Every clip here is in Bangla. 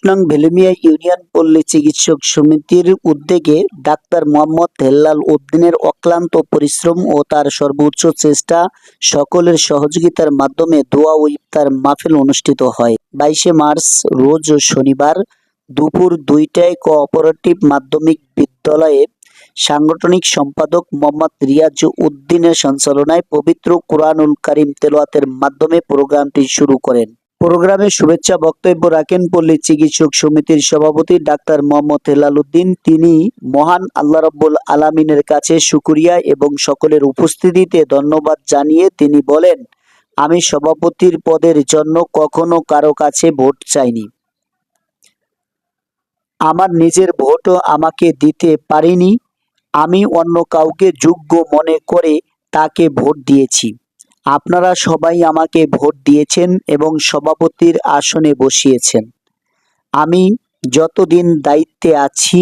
নং ভেলুমিয়া ইউনিয়ন পল্লী চিকিৎসক সমিতির উদ্যোগে ডাক্তার মোহাম্মদ হেলাল উদ্দিনের অক্লান্ত পরিশ্রম ও তার সর্বোচ্চ চেষ্টা সকলের সহযোগিতার মাধ্যমে দোয়া ও ইফতার মাহফিল অনুষ্ঠিত হয়। 22শে মার্চ রোজ শনিবার দুপুর 2টায় কোঅপারেটিভ মাধ্যমিক বিদ্যালয়ে সাংগঠনিক সম্পাদক মোহাম্মদ রিয়াজ উদ্দিনের সঞ্চালনায় পবিত্র কুরআনুল কারীম তেলাওয়াতের মাধ্যমে প্রোগ্রামটি শুরু করেন। প্রোগ্রামে শুভেচ্ছা বক্তব্য রাখেন পল্লী চিকিৎসক সমিতির সভাপতি ডাক্তার মোহাম্মদ হেলাল উদ্দিন। তিনি মহান আল্লাহ রাব্বুল আলামিনের কাছে শুকরিয়া এবং সকলের উপস্থিতিতে ধন্যবাদ জানিয়ে তিনি বলেন, আমি সভাপতির পদের জন্য কখনো কারো কাছে ভোট চাইনি। আমার নিজের ভোটও আমাকে দিতে পারিনি। আমি অন্য কাউকে যোগ্য মনে করে তাকে ভোট দিয়েছি। আপনারা সবাই আমাকে ভোট দিয়েছেন এবং সভাপতির আসনে বসিয়েছেন। আমি যতদিন দায়িত্বে আছি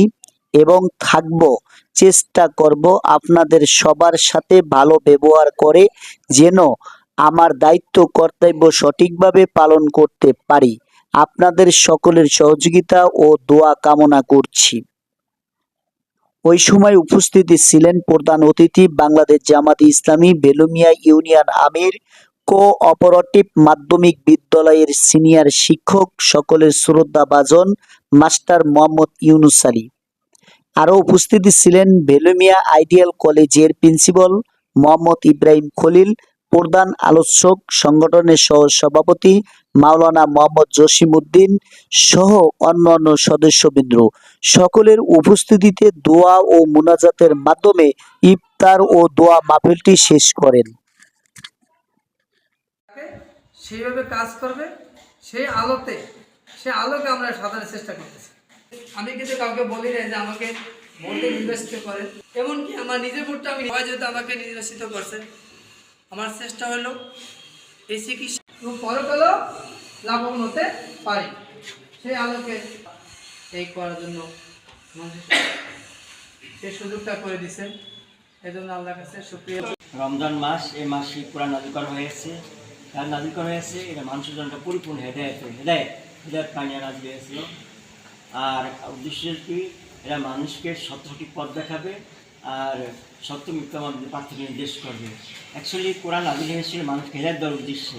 এবং থাকব, চেষ্টা করব আপনাদের সবার সাথে ভালো ব্যবহার করে যেন আমার দায়িত্ব কর্তব্য সঠিকভাবে পালন করতে পারি। আপনাদের সকলের সহযোগিতা ও দোয়া কামনা করছি। ওই সময় উপস্থিত ছিলেন প্রধান অতিথি বাংলাদেশ জামায়াতে ইসলামী ভেলুমিয়া ইউনিয়ন আমির, কোঅপারেটিভ মাধ্যমিক বিদ্যালয়ের সিনিয়র শিক্ষক সকলের শ্রদ্ধাভাজন মাস্টার মোহাম্মদ ইউনুস আলী। আরও উপস্থিত ছিলেন ভেলুমিয়া আইডিয়াল কলেজের প্রিন্সিপাল মোহাম্মদ ইব্রাহিম খলিল, প্রধান আলোচক সংগঠনের সহ সভাপতি মাওলানা মোহাম্মদ জসিম উদ্দিন সহ অন্যান্য সদস্যবৃন্দ। সকলের উপস্থিতিতে দোয়া ও মুনাজাতের মাধ্যমে ইফতার ও দোয়া মাহফিলটি শেষ করেন। সেইভাবে কাজ করবে, সেই আলোকে আমরা সাধারণ চেষ্টা করতেছি। আমি কিন্তু কাউকে বলি না যে আমাকে ভোটে নির্বাচিত করেন, এমনকি আমার নিজের ভোটটা আমি যেহেতু আমাকে নির্বাচিত করছে, আমার চেষ্টা হলো এই চিকিৎসা এবং পরকালেও লাভবান হতে পারি, সেই আলোকে এই করার জন্য সেই সুযোগটা করে দিচ্ছেন। এই জন্য আল্লাহর কাছে শুকরিয়া। রমজান মাস, এই মাসে কোরআন নাযিল করা হয়েছে, এটা মানুষের জন্য পরিপূর্ণ হেদায়েত পানিয়া নাযিল হয়েছিল। আর উদ্দেশ্য কি, এরা মানুষকে সঠিক পথ দেখাবে আর সত্য মিথ্যা মধ্যে পার্থক্য নির্দেশ করবে। অ্যাকচুয়ালি কোরআন নাযিল হয়েছিল মানুষকে হেদায়েত দেওয়ার উদ্দেশ্যে।